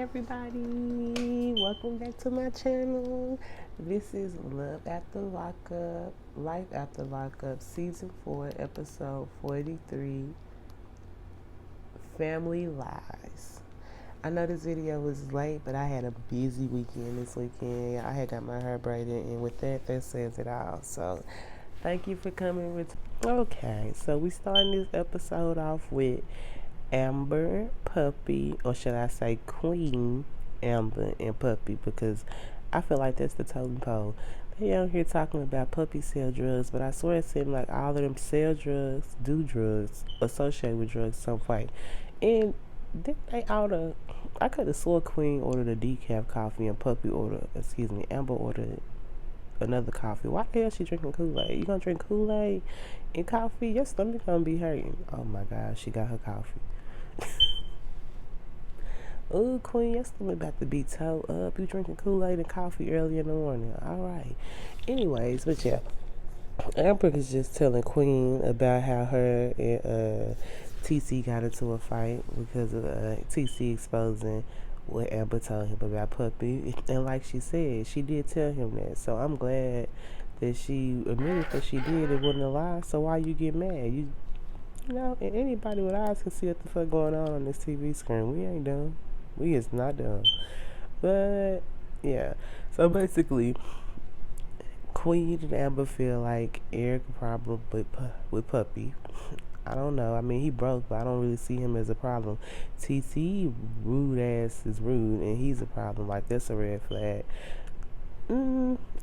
everybody, welcome back to my channel. This is Love After Lockup, Life After Lockup, Season 4, Episode 43, Family Lies. I know this video was late, but I had a busy weekend this weekend. I had got my hair braided, and with that says it all. So, thank you for coming with. Okay, so we starting this episode off with Amber, Puppy, or should I say Queen Amber and Puppy, because I feel like that's the totem pole. They out here talking about Puppy sell drugs, but I swear it seems like all of them sell drugs, do drugs, associate with drugs some fight. And then they oughta, I could have swore Queen ordered a decaf coffee and Amber ordered another coffee. Why the hell she drinking Kool-Aid? You gonna drink Kool-Aid and coffee? Your stomach gonna be hurting. Oh my God, she got her coffee. Oh, Queen, your stomach about to be toe up. You drinking Kool-Aid and coffee early in the morning. All right. Anyways, but yeah, Amber is just telling Queen about how her and TC got into a fight because of TC exposing what Amber told him about Puppy. And like she said, she did tell him that. So I'm glad that she admitted that she did. It wasn't a lie. So why you get mad? You know, and anybody with eyes can see what the fuck going on this TV screen. We ain't dumb. We is not dumb. But yeah. So basically, Queen and Amber feel like Eric problem with Puppy. I don't know. I mean, he broke, but I don't really see him as a problem. TC rude ass is rude, and he's a problem. Like, that's a red flag.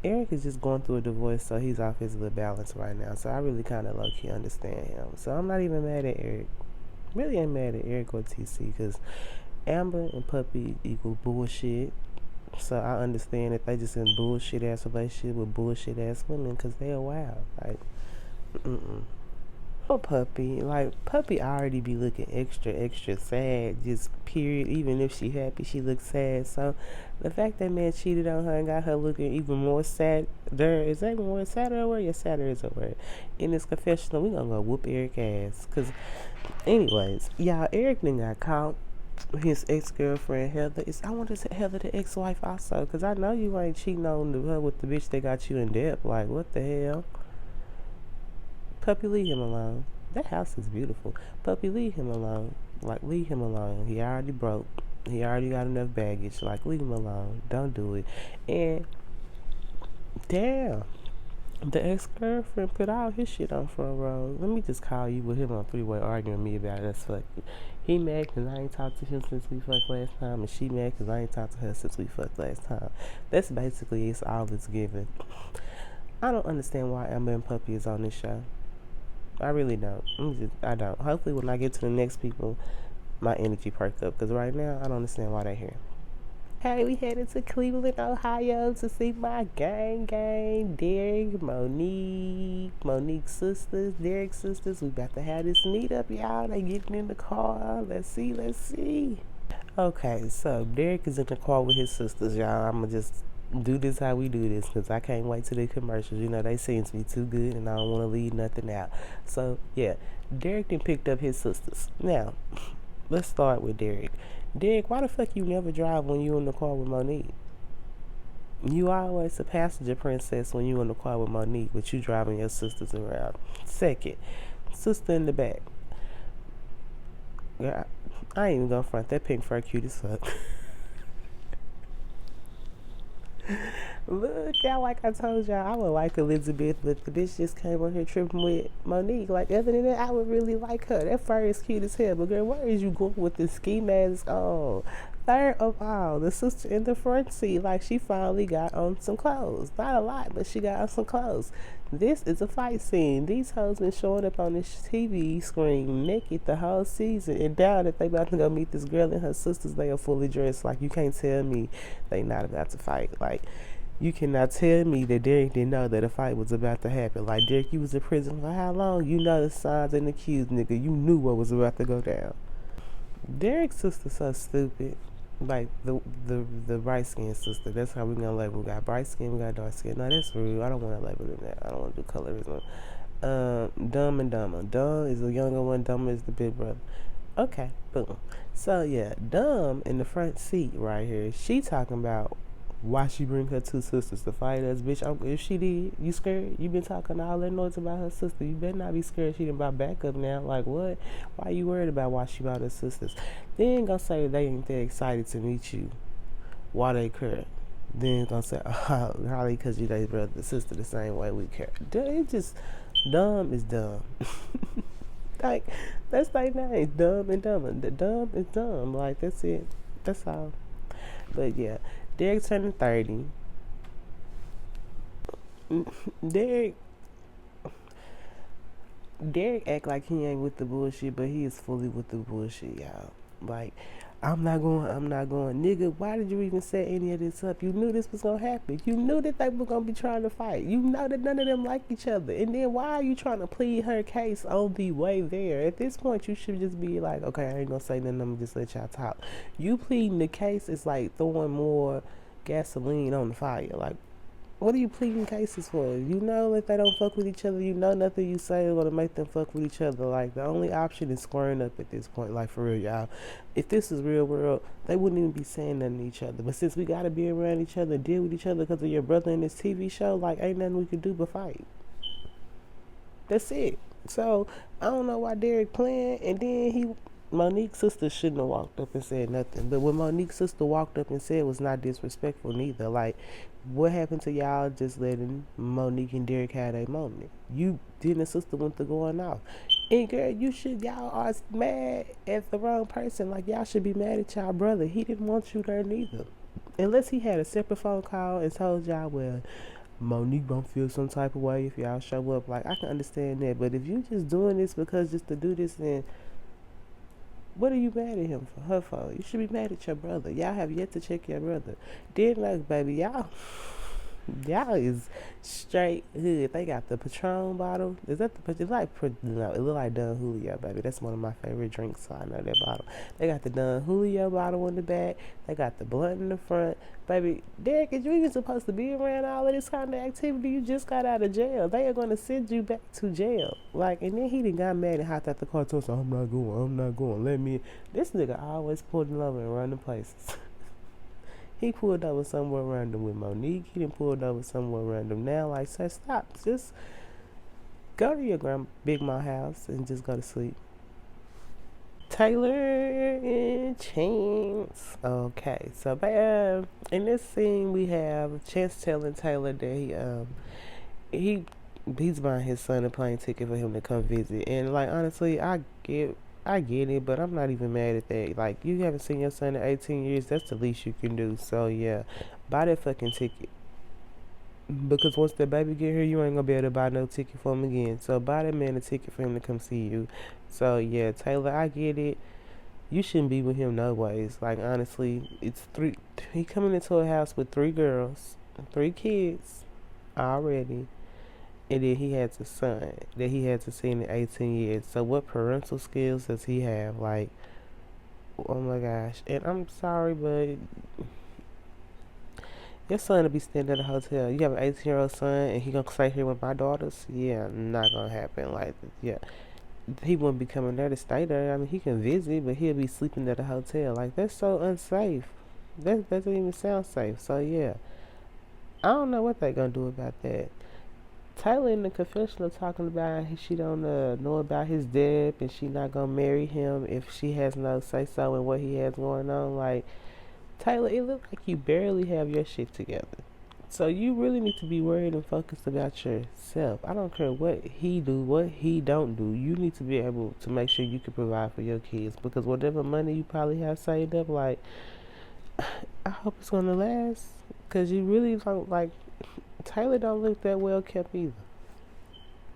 Eric is just going through a divorce, so he's off his little balance right now. So I really kind of low-key understand him. So I'm not even mad at Eric. Really ain't mad at Eric or TC, because Amber and Puppy equal bullshit. So I understand that they just in bullshit ass relationship with bullshit ass women, because they're wild. Like, Oh, Puppy. Like, Puppy already be looking extra sad, just period. Even if she happy, she looks sad. So, the fact that man cheated on her and got her looking even more sad, is that even more sadder a word? Yeah, sadder is a word. In this confessional, we gonna go whoop Eric ass. Because, anyways, y'all, Eric then got caught. His ex-girlfriend, Heather, I want to say Heather the ex-wife also. Because I know you ain't cheating on her with the bitch that got you in debt. Like, what the hell? Puppy, leave him alone. That house is beautiful. Puppy, leave him alone. Like, leave him alone. He already broke. He already got enough baggage. Like, leave him alone. Don't do it. And, damn, the ex-girlfriend put all his shit on front row. Let me just call you with him on three-way arguing with me about it. That's fucking. He mad because I ain't talked to him since we fucked last time. And she mad because I ain't talked to her since we fucked last time. That's basically, it's all it's given. I don't understand why Amber and Puppy is on this show. I really don't. I don't. Hopefully when I get to the next people, my energy perk up. Because right now, I don't understand why they're here. Hey, we headed to Cleveland, Ohio to see my gang. Derek, Monique's sisters, Derek's sisters. We about to have this meetup, y'all. They getting in the car. Let's see. Okay, so Derek is in the car with his sisters, y'all. I'm going to just do this how we do this, because I can't wait till the commercials. You know, they seem to be too good and I don't want to leave nothing out. So yeah, Derek then picked up his sisters. Now let's start with Derek. Why the fuck you never drive when you in the car with Monique? You always a passenger princess when you in the car with Monique, but you driving your sisters around. Second, sister in the back. Girl, I ain't even gonna front, that pink fur cute as fuck. Look, y'all, like I told y'all, I would like Elizabeth, but the bitch just came on here tripping with Monique. Like, other than that, I would really like her. That fur is cute as hell, but girl, where is you going with this ski mask on? Third of all, the sister in the front seat, like, she finally got on some clothes. Not a lot, but she got on some clothes. This is a fight scene. These hoes been showing up on this TV screen naked the whole season, and now that they about to go meet this girl and her sisters, they are fully dressed. Like, you can't tell me they not about to fight. Like, you cannot tell me that Derek didn't know that a fight was about to happen. Like, Derek, you was in prison for how long? You know the signs and the cues, nigga. You knew what was about to go down. Derek's sister so stupid. Like, the bright skin sister. That's how we gonna label. We got bright skin, we got dark skin. No, that's rude. I don't want to label them that. I don't want to do colorism. Dumb and Dumber. Dumb is the younger one. Dumber is the big brother. Okay, boom. So yeah, Dumb in the front seat right here. She talking about why she bring her two sisters to fight us, bitch. If she did, you scared? You been talking all that noise about her sister. You better not be scared. She done brought backup now. Like what? Why you worried about why she brought her sisters? Then gonna say they ain't that excited to meet you. Why they care? Then gonna say, oh, probably because you they brother sister the same way we care. It just dumb is dumb. Like that's like name, dumb and dumb. The dumb is dumb. Like that's it. That's all. But yeah, Derek turning 30. Derek Derek act like he ain't with the bullshit, but he is fully with the bullshit, y'all. Like, I'm not going. Nigga, why did you even set any of this up? You knew this was gonna happen. You knew that they were gonna be trying to fight. You know that none of them like each other. And then why are you trying to plead her case on the way there? At this point, you should just be like, okay, I ain't gonna say nothing, I'm gonna just let y'all talk. You pleading the case is like throwing more gasoline on the fire. Like, what are you pleading cases for? You know that they don't fuck with each other. You know nothing you say is gonna make them fuck with each other. Like the only option is squaring up at this point. Like for real, y'all. If this is real world, they wouldn't even be saying nothing to each other. But since we gotta be around each other, deal with each other because of your brother in this TV show, like ain't nothing we can do but fight. That's it. So I don't know why Derek playing, and then Monique's sister shouldn't have walked up and said nothing. But what Monique's sister walked up and said was not disrespectful neither. Like, what happened to y'all just letting Monique and Derek have a moment? You didn't, the sister went to going off. And girl, y'all are mad at the wrong person. Like, y'all should be mad at y'all brother. He didn't want you there neither. Unless he had a separate phone call and told y'all, well, Monique gonna feel some type of way if y'all show up. Like, I can understand that. But if you just doing this because just to do this, then what are you mad at him for? Her for? You should be mad at your brother. Y'all have yet to check your brother. Then like baby, y'all is straight hood. They got the Patron bottle. Is that the? It's like no, it look like Don Julio, baby. That's one of my favorite drinks. So I know that bottle. They got the Don Julio bottle in the back. They got the blunt in the front, baby. Derek, is you even supposed to be around all of this kind of activity? You just got out of jail. They are going to send you back to jail. Like, and then he done got mad and hopped out the car. Told us, I'm not going. I'm not going. Let me. This nigga always pulling over and running places. He pulled over somewhere random with Monique. He done pulled over somewhere random now. Like, say, stop. Just go to your Big Ma house and just go to sleep. Taylor and Chance. Okay, so in this scene we have Chance telling Taylor that he he's buying his son a plane ticket for him to come visit. And like honestly, I get it, but I'm not even mad at that. Like, you haven't seen your son in 18 years. That's the least you can do. So, yeah, buy that fucking ticket. Because once that baby get here, you ain't gonna be able to buy no ticket for him again. So, buy that man a ticket for him to come see you. So, yeah, Taylor, I get it. You shouldn't be with him no ways. Like, honestly, he coming into a house with 3 girls, 3 kids already. And then he has a son that he hasn't seen in 18 years. So what parental skills does he have? Like, oh my gosh. And I'm sorry, but your son will be staying at a hotel. You have an 18-year-old son and he gonna stay here with my daughters? Yeah, not gonna happen. Like, yeah. He wouldn't be coming there to stay there. I mean, he can visit, but he'll be sleeping at a hotel. Like, that's so unsafe. That doesn't even sound safe. So, yeah. I don't know what they're gonna do about that. Taylor in the confessional talking about she don't know about his death and she not gonna marry him if she has no say so in what he has going on. Like, Taylor, it looks like you barely have your shit together. So you really need to be worried and focused about yourself. I don't care what he do, what he don't do. You need to be able to make sure you can provide for your kids because whatever money you probably have saved up, like, I hope it's gonna last because you really don't like. Taylor don't look that well kept either.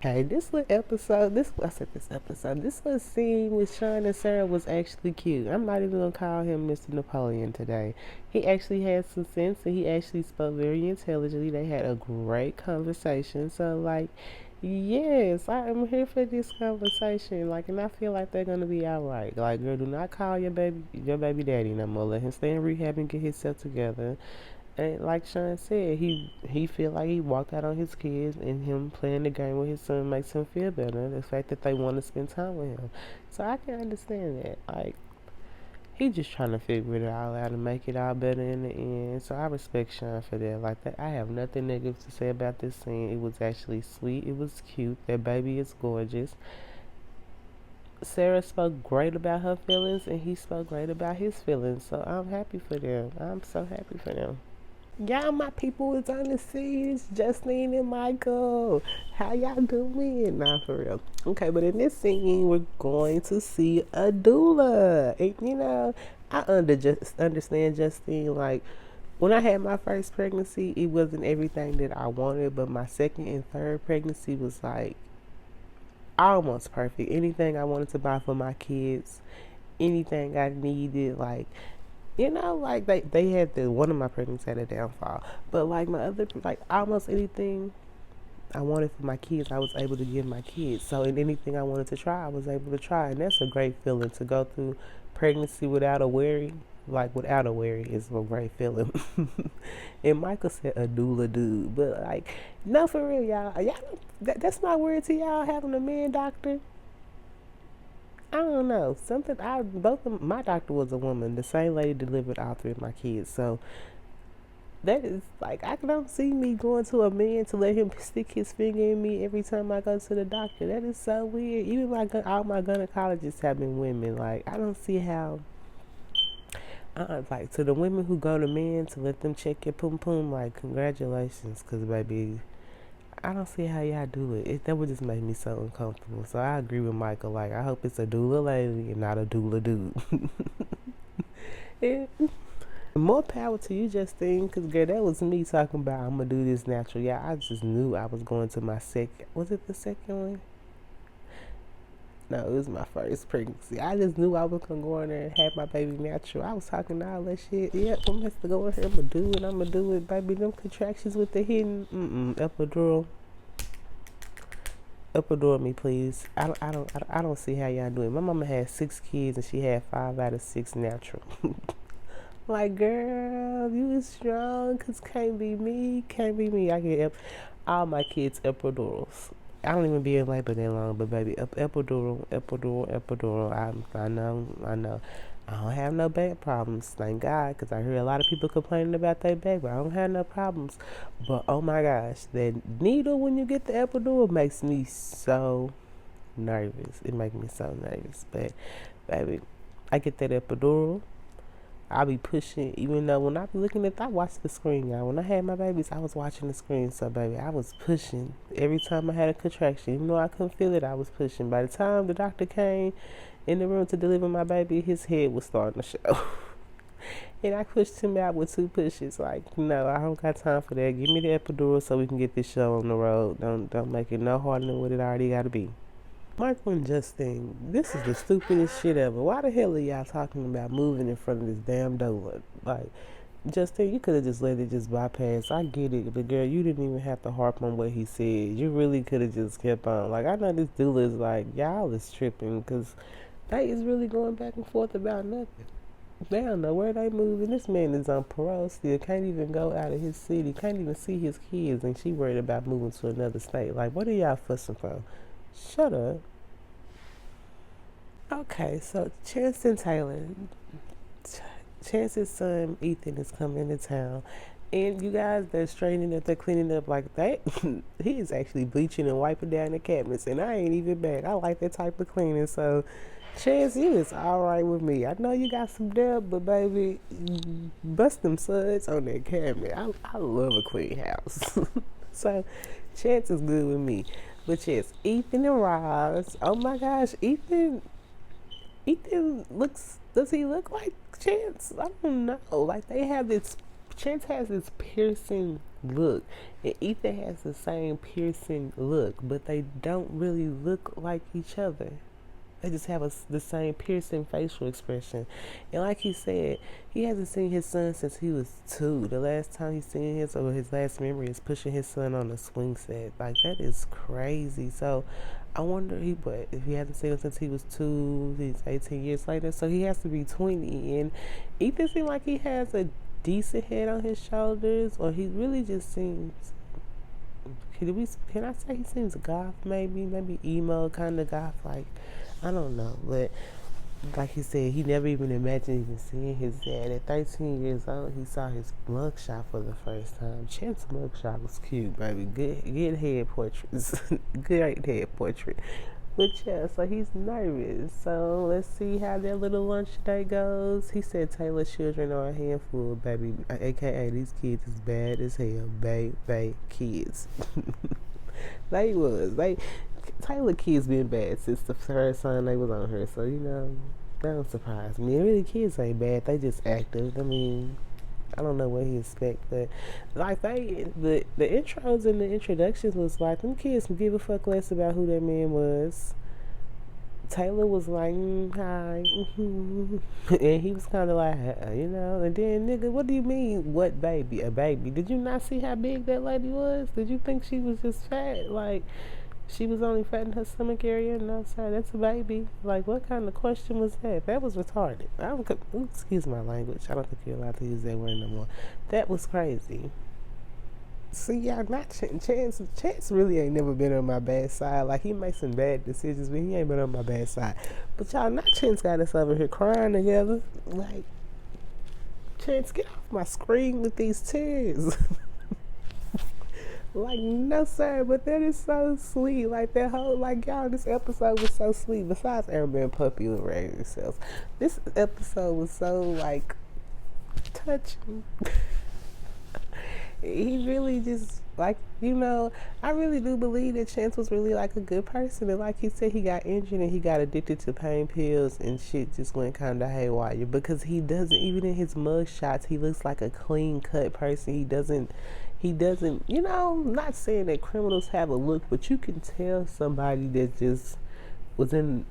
Hey, this little episode, this little scene with Sean and Sarah was actually cute. I'm not even gonna call him Mr. Napoleon today. He actually had some sense and he actually spoke very intelligently. They had a great conversation. So, like, yes, I am here for this conversation. Like, and I feel like they're gonna be alright. Like, girl, do not call your baby daddy no more. Let him stay in rehab and get himself together. And like Sean said, he feel like he walked out on his kids, and him playing the game with his son makes him feel better. The fact that they want to spend time with him, so I can understand that. Like he just trying to figure it all out and make it all better in the end. So I respect Sean for that. Like that, I have nothing negative to say about this scene. It was actually sweet. It was cute. That baby is gorgeous. Sarah spoke great about her feelings, and he spoke great about his feelings. So I'm happy for them. I'm so happy for them. Y'all, my people is on the scenes. Justine and Michael. How y'all doing? Nah, for real. Okay, but in this scene, we're going to see a doula. And, I understand Justine. Like, when I had my first pregnancy, it wasn't everything that I wanted, but my second and third pregnancy was like almost perfect. Anything I wanted to buy for my kids, anything I needed, like like they had one of my pregnancies had a downfall, but like my other, like almost anything I wanted for my kids, I was able to give my kids. So in anything I wanted to try, I was able to try, and that's a great feeling to go through pregnancy without a worry. Like without a worry is a great feeling. And Michael said a doula dude, but like no, for real, y'all that's not weird to y'all having a man doctor. I don't know. Something I both of my doctor was a woman. The same lady delivered all three of my kids. So that is like I don't see me going to a man to let him stick his finger in me every time I go to the doctor. That is so weird. Even all my gynecologists have been women. Like I don't see how. Like to the women who go to men to let them check your pum pum. Like congratulations, cause baby, I don't see how y'all do it. That would just make me so uncomfortable. So I agree with Michael. Like I hope it's a doula lady and not a doula dude. Yeah. More power to you, Justine. Cause girl, that was me talking about I'm gonna do this natural. Yeah, I just knew I was going to my second. Was it the second one? No, it was my first pregnancy. I just knew I was gonna go in there and have my baby natural. I was talking all that shit. Yep, I'm gonna have to go in here. I'm gonna do it. I'm gonna do it, baby. Them contractions with the hidden epidural. Epidural me, please. I don't see how y'all do it. My mama had 6 kids and she had 5 out of 6 natural. Like, girl, you is strong, cause can't be me. Can't be me. I get all my kids epidurals. I don't even be in labor that long, but baby, epidural. I know. I don't have no back problems, thank God, because I hear a lot of people complaining about their back, but I don't have no problems. But oh my gosh, that needle when you get the epidural makes me so nervous. It makes me so nervous. But baby, I get that epidural. I be pushing, even though when I be looking at, I watch the screen, y'all. When I had my babies, I was watching the screen. So, baby, I was pushing every time I had a contraction. Even though I couldn't feel it, I was pushing. By the time the doctor came in the room to deliver my baby, his head was starting to show. And I pushed him out with 2 pushes. Like, no, I don't got time for that. Give me the epidural so we can get this show on the road. Don't make it no harder than what it already got to be. Michael and Justine, this is the stupidest shit ever. Why the hell are y'all talking about moving in front of this damn doula? Like, Justine, you could have just let it just bypass. I get it, but girl, you didn't even have to harp on what he said. You really could have just kept on. Like, I know this doula is like, y'all is tripping, because they is really going back and forth about nothing. They don't know where they moving. This man is on parole still. Can't even go out of his city. Can't even see his kids, and she worried about moving to another state. Like, what are y'all fussing for? Shut up. Okay, so Chance and Taylor. Chance's son Ethan is coming into town. And you guys, they're straightening up, they're cleaning up like that. He is actually bleaching and wiping down the cabinets, and I ain't even bad. I like that type of cleaning. So, Chance, you is all right with me. I know you got some depth, but baby, bust them suds on that cabinet. I love a clean house. So, Chance is good with me. But yes, Ethan and Roz. Oh my gosh, Ethan looks. Does he look like Chance? I don't know. Like they have this. Chance has this piercing look, and Ethan has the same piercing look, but they don't really look like each other. They just have the same piercing facial expression. And like he said, he hasn't seen his son since he was 2. The last time he's seen his last memory is pushing his son on a swing set. Like, that is crazy. So, I wonder if he hasn't seen him since he was 2, he's 18 years later. So, he has to be 20. And Ethan seems like he has a decent head on his shoulders, or he really just seems. Can I say he seems goth? Maybe emo kind of goth. Like, I don't know, but like he said, he never even imagined even seeing his dad. At 13 years old, he saw his mugshot for the first time. Champ's mugshot was cute, baby. Good head portraits. Great head portrait. But yeah, so he's nervous. So let's see how their little lunch day goes. He said Taylor's children are a handful, baby. AKA, these kids is bad as hell. Baby kids. They Taylor kids been bad since the first time they was on her, so that don't surprise me. Really, kids ain't bad. They just active. I mean, I don't know what he expect, but like the intros and the introductions was like them kids can give a fuck less about who that man was. Taylor was like, hi, and he was kind of like, and then nigga, what do you mean, what baby? A baby? Did you not see how big that lady was? Did you think she was just fat? Like, she was only fat in her stomach area and outside. That's a baby. Like, what kind of question was that? That was retarded. Excuse my language. I don't think you're allowed to use that word no more. That was crazy. See, y'all, not Chance. Chance really ain't never been on my bad side. Like, he makes some bad decisions, but he ain't been on my bad side. But y'all, not Chance got us over here crying together. Like, Chance, get off my screen with these tears. Like, no, sir, but that is so sweet. Like, that whole, like, y'all, this episode was so sweet. Besides Amber and Puppy liberating themselves, this episode was so, like, touching. He really just, like, I really do believe that Chance was really, like, a good person. And like he said, he got injured and he got addicted to pain pills and shit just went kind of haywire. Because he doesn't, even in his mug shots, he looks like a clean-cut person. He doesn't, not saying that criminals have a look, but you can tell somebody that just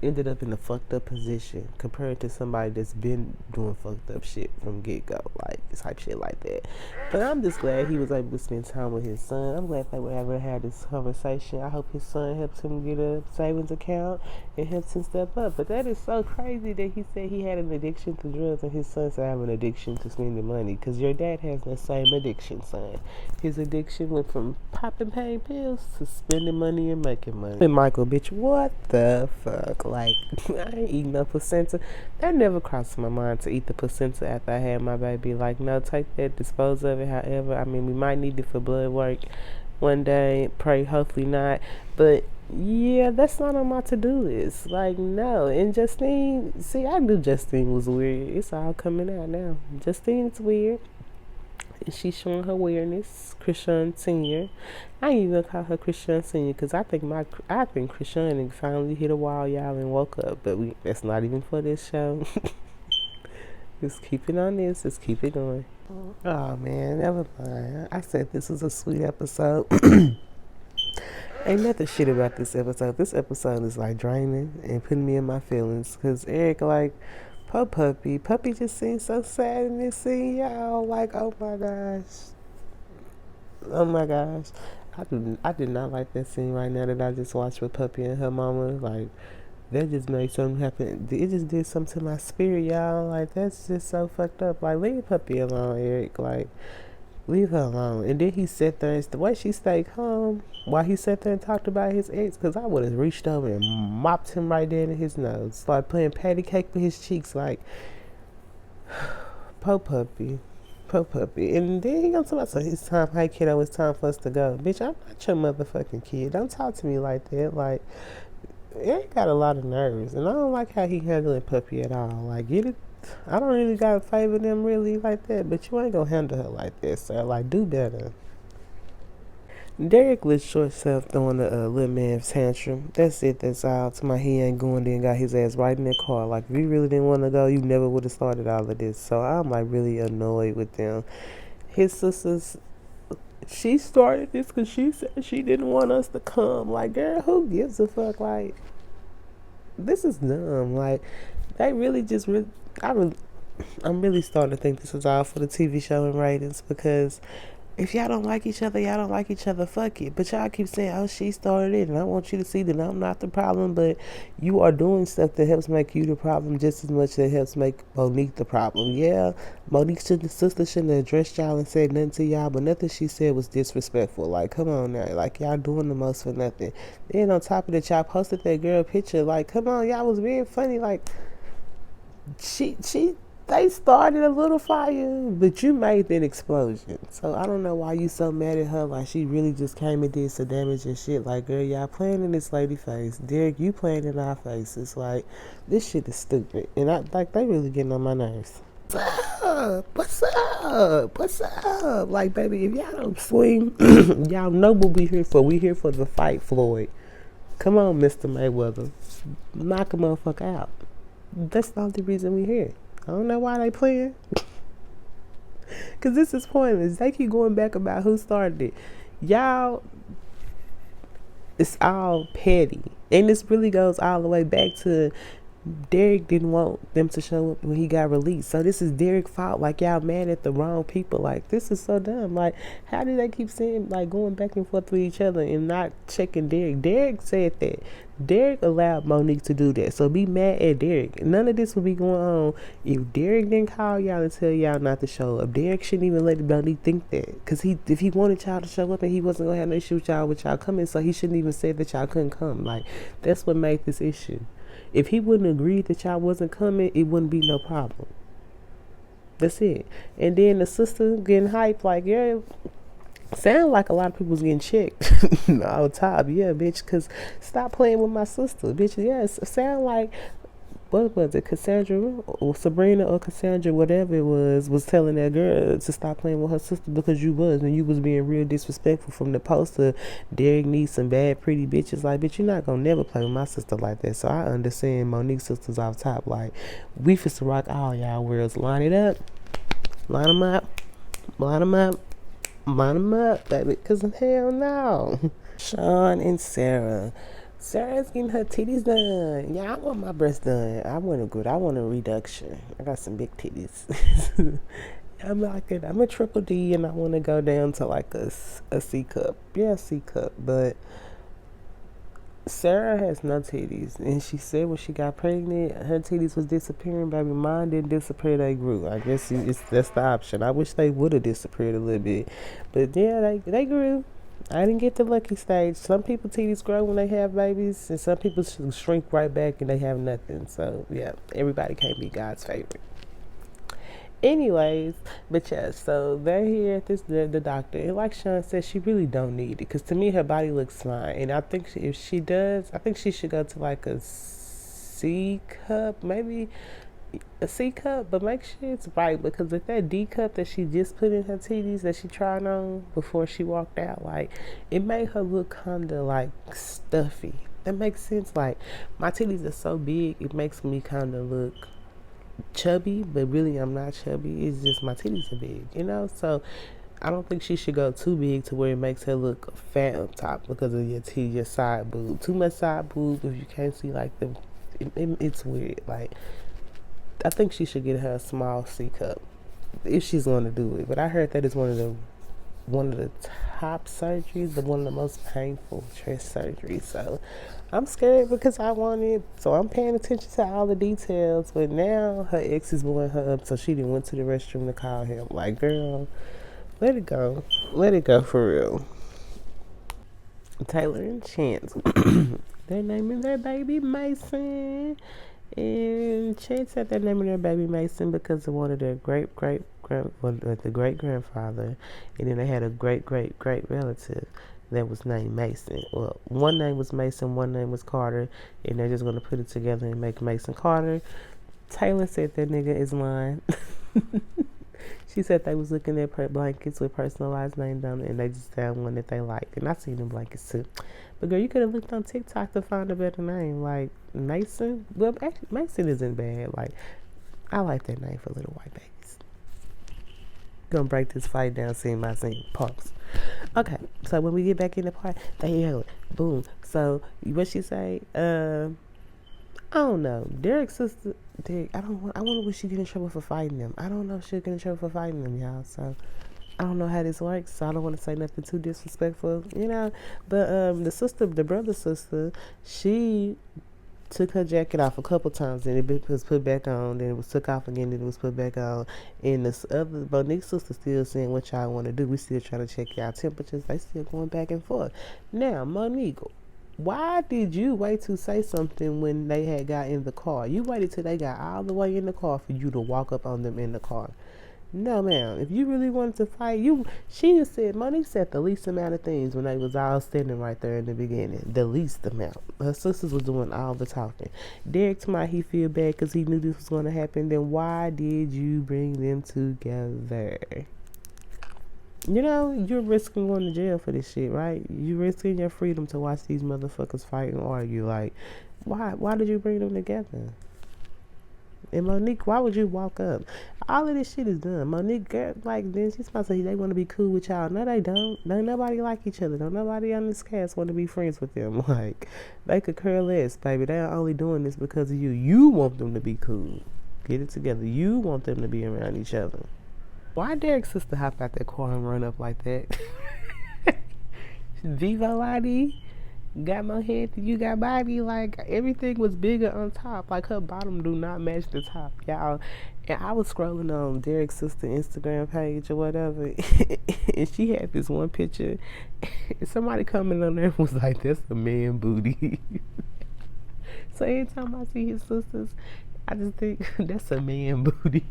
ended up in a fucked up position compared to somebody that's been doing fucked up shit from get go, like type shit like that. But I'm just glad he was able to spend time with his son. I'm glad they were able to have this conversation. I hope his son helps him get a savings account and helps him step up. But that is so crazy that he said he had an addiction to drugs and his son said I have an addiction to spending money, because your dad has that same addiction, son. His addiction went from popping pain pills to spending money and making money. And Michael, bitch, what the fuck? Like, I ain't eating no placenta. That never crossed my mind to eat the placenta after I had my baby. Like, no, take that, dispose of it. However, I mean, we might need it for blood work one day. Pray, hopefully not. But yeah, that's not on my to-do list. Like, no. And Justine, see, I knew Justine was weird. It's all coming out now. Justine's weird. And she's showing her awareness. Christian Senior. I ain't even call her Christian Senior because I think Christian finally hit a wall, y'all, and woke up. But that's not even for this show. Just keep it on this. Just keep it going. Oh man, never mind. I said this was a sweet episode. Ain't nothing shit about this episode. This episode is like draining and putting me in my feelings. Cause Eric, like, poor Puppy. Puppy just seems so sad in this scene, y'all. Like, oh my gosh. Oh my gosh. I did not like that scene right now that I just watched with Puppy and her mama. Like, that just made something happen. It just did something to my spirit, y'all. Like, that's just so fucked up. Like, leave Puppy alone, Eric. Like, leave her alone. And then he sat there, and the way she stayed calm while he sat there and talked about his ex, because I would have reached over and mopped him right there in his nose. Started playing patty cake with his cheeks, like, poor Puppy. Poor Puppy. And then he gonna talk about, so it's time, hey kiddo, it's time for us to go. Bitch, I'm not your motherfucking kid. Don't talk to me like that. Like, Eric got a lot of nerves, and I don't like how he handling Puppy at all. Like, get it? I don't really gotta favor them really like that, but you ain't gonna handle her like that, sir. Like, do better. Derek was short self throwing a little man's tantrum. That's it, that's all. To my he ain't going there and got his ass right in the car. Like, if you really didn't want to go, you never would have started all of this. So I'm like really annoyed with them. His sisters, she started this because she said she didn't want us to come. Like, girl, who gives a fuck? Like, this is dumb. Like, they really just I'm really starting to think this was all for the TV show and ratings, because If y'all don't like each other, y'all don't like each other, fuck it. But y'all keep saying, oh, she started it, and I want you to see that I'm not the problem. But you are doing stuff that helps make you the problem just as much that helps make Monique the problem. Yeah, Monique's sister shouldn't have addressed y'all and said nothing to y'all, but nothing she said was disrespectful. Like, come on now. Like, y'all doing the most for nothing. Then on top of that, y'all posted that girl picture. Like, come on, y'all was being funny. Like, she they started a little fire, but you made that explosion. So I don't know why you so mad at her. Like she really just came and did some damage and shit. Like girl, y'all playing in this lady face. Derek, you playing in our face. It's like this shit is stupid, and I like they really getting on my nerves. What's up? What's up? What's up? Like baby, if y'all don't swing, y'all know what we here for. We here for the fight, Floyd. Come on, Mr. Mayweather, knock a motherfucker out. That's the only reason we here. I don't know why they playing. Because this is pointless. They keep going back about who started it. Y'all, it's all petty. And this really goes all the way back to Derek didn't want them to show up when he got released. So this is Derek's fault. Like y'all mad at the wrong people. Like this is so dumb. Like how do they keep saying like going back and forth with each other and not checking Derek? Derek said that. Derek allowed Monique to do that. So be mad at Derek. None of this would be going on if Derek didn't call y'all and tell y'all not to show up. Derek shouldn't even let Monique think that. Cause if he wanted y'all to show up and he wasn't gonna have no issue with y'all coming, so he shouldn't even say that y'all couldn't come. Like that's what made this issue. If he wouldn't agree that y'all wasn't coming, it wouldn't be no problem. That's it. And then the sister getting hyped like, yeah, sound like a lot of people was getting checked all top. Yeah, bitch, because stop playing with my sister. Bitch, yes, sound like, what was it, Cassandra or Sabrina or Cassandra, whatever it was telling that girl to stop playing with her sister because you was, and you was being real disrespectful from the poster. Derek needs some bad pretty bitches. Like, bitch, you're not gonna never play with my sister like that. So I understand Monique's sister's off top. Like, we fit to rock all y'all worlds. Line it up. Line them up. Line them up. Line them up, baby. Because hell no. Sean and Sarah. Sarah's getting her titties done. Yeah, I want my breasts done. I want a reduction. I got some big titties. I'm a triple D and I want to go down to like a C cup. Yeah, C cup. But Sarah has no titties. And she said when she got pregnant, her titties was disappearing, baby. Mine didn't disappear, they grew. I guess that's the option. I wish they would have disappeared a little bit. But yeah, they grew. I didn't get the lucky stage. Some people titties grow when they have babies, and some people shrink right back and they have nothing. So yeah, everybody can't be God's favorite. Anyways, but yeah, so they're here at the doctor, and like Sean said, she really don't need it because to me her body looks fine, and I think if she does, I think she should go to like a C cup, maybe a C cup, but make sure it's right because if that D cup that she just put in her titties that she tried on before she walked out, like it made her look kinda like stuffy. That makes sense. Like my titties are so big, it makes me kinda look chubby, but really I'm not chubby. It's just my titties are big, you know? So I don't think she should go too big to where it makes her look fat up top because of your side boob. Too much side boob if you can't see like it's weird. Like I think she should get her a small C cup if she's going to do it. But I heard that is one of the top surgeries, but one of the most painful chest surgeries. So I'm scared because I want it. So I'm paying attention to all the details. But now her ex is blowing her up, so she didn't went to the restroom to call him. Like, girl, let it go. Let it go for real. Taylor and Chance. They're naming their baby Mason. And Chance said they're naming their baby Mason because of one of their great grandfather, and then they had a great relative that was named Mason. Well, one name was Mason, one name was Carter, and they're just gonna put it together and make Mason Carter. Taylor said that nigga is lying. She said they was looking at blankets with personalized names on it, and they just found one that they liked. And I seen them blankets too. But girl, you could have looked on TikTok to find a better name, like Mason. Well, actually, Mason isn't bad. Like, I like that name for little white babies. Gonna break this fight down, seeing my singing pumps. Okay, so when we get back in the part, they hear it. Boom. So what she say? I don't know. Derek's sister, Derek, I wonder what she get in trouble for fighting them. I don't know if she'll get in trouble for fighting them, y'all. So I don't know how this works, so I don't want to say nothing too disrespectful, you know. But the brother sister, she took her jacket off a couple times, and it was put back on. Then it was took off again, then it was put back on. And this other Monique's sister still saying, "What y'all want to do? We still trying to check y'all temperatures." They still going back and forth. Now, Monique, why did you wait to say something when they had got in the car? You waited till they got all the way in the car for you to walk up on them in the car. No, ma'am. If you really wanted to fight, she said, Monique said the least amount of things when they was all standing right there in the beginning. The least amount. Her sisters was doing all the talking. Derek told he feel bad because he knew this was going to happen. Then why did you bring them together? You know, you're risking going to jail for this shit, right? You risking your freedom to watch these motherfuckers fight and argue. Like, why did you bring them together? And Monique, why would you walk up? All of this shit is done. Monique, girl, like, then she's supposed to say they want to be cool with y'all. No, they don't. Don't nobody like each other. Don't nobody on this cast want to be friends with them. Like, they could care less, baby. They're only doing this because of you. You want them to be cool. Get it together. You want them to be around each other. Why Derek's sister hop out that car and run up like that? Vivo ID? Got more head than you got body. Like, everything was bigger on top. Like, her bottom do not match the top, y'all. And I was scrolling on Derek's sister Instagram page or whatever, and she had this one picture, and somebody coming on there and was like, that's a man booty. So every time I see his sisters, I just think that's a man booty.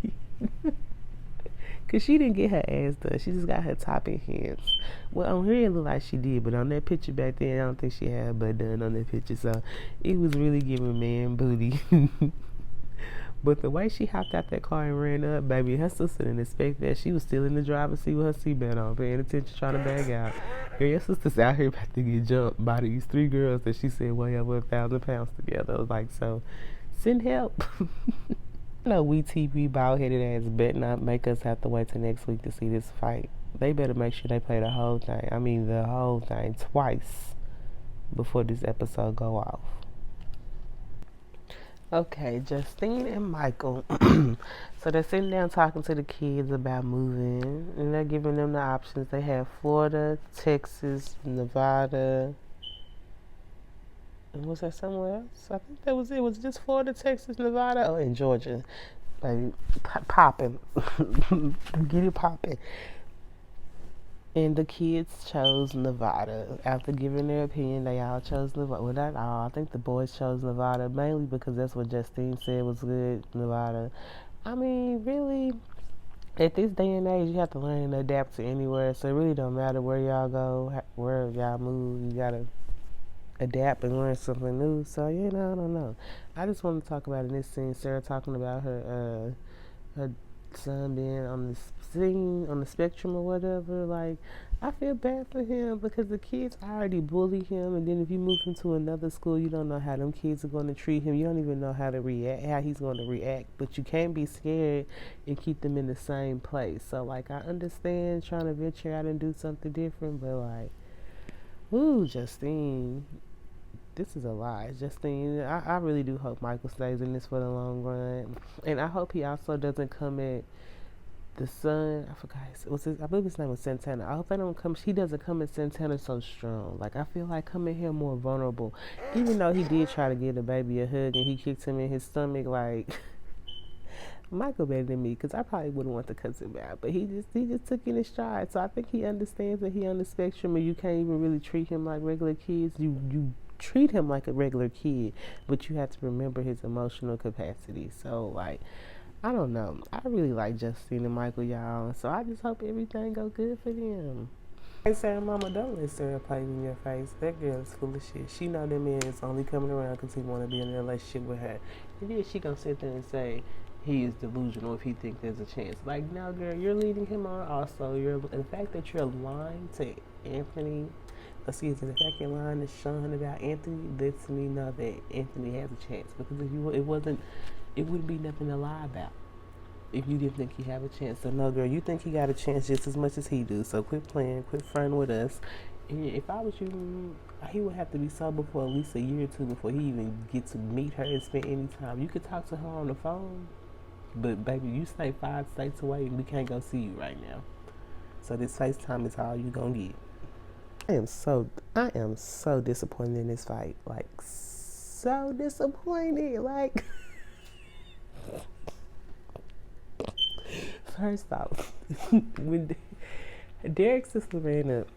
Cause she didn't get her ass done. She just got her top and hands. Well, on here it looked like she did, but on that picture back then, I don't think she had her butt done on that picture. So it was really giving man booty. But the way she hopped out that car and ran up, baby, her sister didn't expect that. She was still in the driver's seat with her seatbelt on, paying attention, trying to bag out. Girl, your sister's out here about to get jumped by these 3 girls that she said weigh over 1,000 pounds together. I was like, so send help. No, we TV bald-headed ass better not make us have to wait till next week to see this fight. They better make sure they play the whole thing. I mean, the whole thing twice before this episode go off. Okay, Justine and Michael. So they're sitting down talking to the kids about moving, and they're giving them the options. They have Florida, Texas, Nevada. And was that somewhere else? I think that was it. It was just Florida, Texas, Nevada, and Georgia. Like, popping. Get it popping. And the kids chose Nevada. After giving their opinion, they all chose Nevada. Well, not all. I think the boys chose Nevada, mainly because that's what Justine said was good, Nevada. I mean, really, at this day and age, you have to learn and adapt to anywhere. So it really don't matter where y'all go, where y'all move. You got to adapt and learn something new. So, I don't know. I just want to talk about in this scene, Sarah talking about her son being on the scene, on the spectrum or whatever. Like, I feel bad for him because the kids already bully him, and then if you move him to another school, you don't know how them kids are going to treat him. You don't even know how he's going to react. But you can't be scared and keep them in the same place. So, like, I understand trying to venture out and do something different, but like, ooh, Justine, this is a lie. Justine, I really do hope Michael stays in this for the long run. And I hope he also doesn't come at the son. I forgot. I believe his name was Santana. I hope he doesn't come at Santana so strong. Like, I feel like coming here more vulnerable. Even though he did try to give the baby a hug and he kicked him in his stomach, like, Michael better than me, because I probably wouldn't want to cuss him out. But he just took in his stride. So I think he understands that he on the spectrum and you can't even really treat him like regular kids. You treat him like a regular kid, but you have to remember his emotional capacity. So, like, I don't know. I really like Justine and Michael, y'all. So I just hope everything go good for them. Hey, Sarah Mama, don't let Sarah play in your face. That girl is full of shit. She know that man is only coming around because he want to be in a relationship with her. And then she gonna sit there and say he is delusional if he thinks there's a chance. Like, no, girl, you're leading him on also. The fact that you're lying to Anthony, the fact you're lying to Sean about Anthony lets me know that Anthony has a chance. Because if it wouldn't be nothing to lie about if you didn't think he had a chance. So no, girl, you think he got a chance just as much as he do. So quit playing, quit fronting with us. And if I was you, he would have to be sober for at least a year or 2 before he even get to meet her and spend any time. You could talk to her on the phone, but baby, you stay 5 states away and we can't go see you right now. So this FaceTime is all you gonna get. I am so disappointed in this fight. Like, so disappointed. Like, first off, when Derek's sister ran up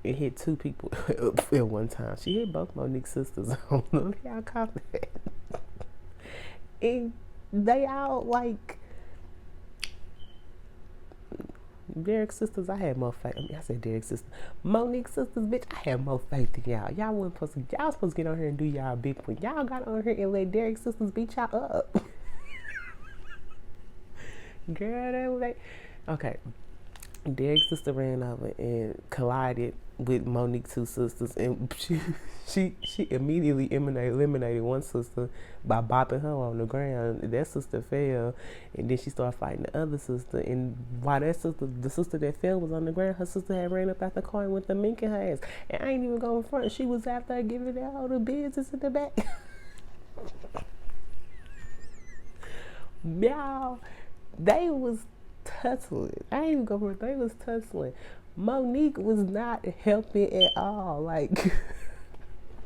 and hit two people at one time, she hit both Monique's sisters. I don't know if y'all caught that. And they all like Derek's sisters. I had more faith. I said Derek's sister, Monique's sisters, bitch. I had more faith than y'all. Y'all wasn't supposed to. Y'all supposed to get on here and do y'all big one. Y'all got on here and let Derek's sisters beat y'all up. Girl, that was like, okay. Derek's sister ran over and collided with Monique's two sisters, and she immediately eliminated one sister by bopping her on the ground. That sister fell, and then she started fighting the other sister. And while the sister that fell was on the ground, her sister had ran up out the car and went to mink in her ass. And I ain't even going in front. She was after her giving out all the business in the back. Y'all, they was tussling. I ain't even go for it. They was tussling. Monique was not helping at all. Like,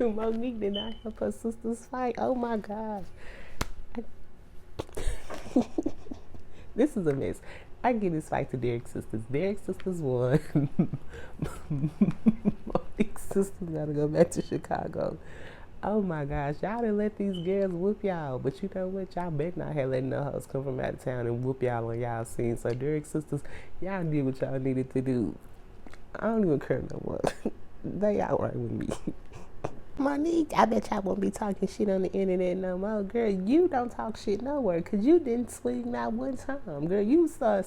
Monique did not help her sisters fight. Oh my gosh. This is a mess. I give this fight to Derek's sisters. Derek's sisters won. Monique's sisters gotta go back to Chicago. Oh my gosh, y'all didn't let these girls whoop y'all. But you know what? Y'all better not have let no hoes come from out of town and whoop y'all on y'all scene. So Derek's sisters, y'all did what y'all needed to do. I don't even care no more. They outright with me. Monique, I bet y'all won't be talking shit on the internet no more. Girl, you don't talk shit nowhere because you didn't swing not one time. Girl, you saw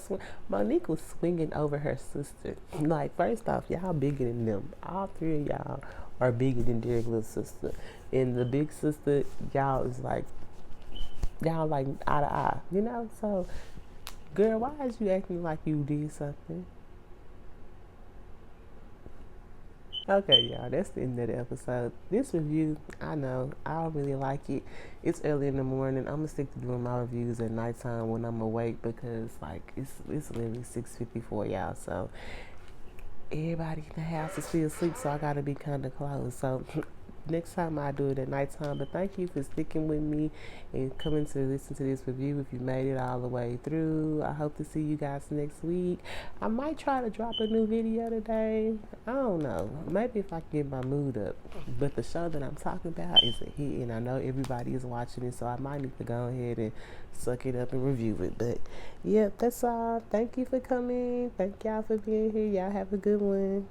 Monique was swinging over her sister. Like, first off, y'all bigger than them. All three of y'all are bigger than Derek's little sister. And the big sister, y'all is like, y'all like eye to eye, you know? So, girl, why is you acting like you did something? Okay, y'all, that's the end of the episode. This review, I know, I don't really like it. It's early in the morning. I'm gonna stick to doing my reviews at nighttime when I'm awake because, like, it's literally 6:54, y'all. So everybody in the house is still asleep, so I gotta be kind of close. So next time I do it at nighttime. But thank you for sticking with me and coming to listen to this review. If you made it all the way through, I hope to see you guys next week. I might try to drop a new video today. I don't know. Maybe if I can get my mood up. But the show that I'm talking about is a hit, and I know everybody is watching it, so I might need to go ahead and suck it up and review it. But yeah, that's all. Thank you for coming. Thank y'all for being here. Y'all have a good one.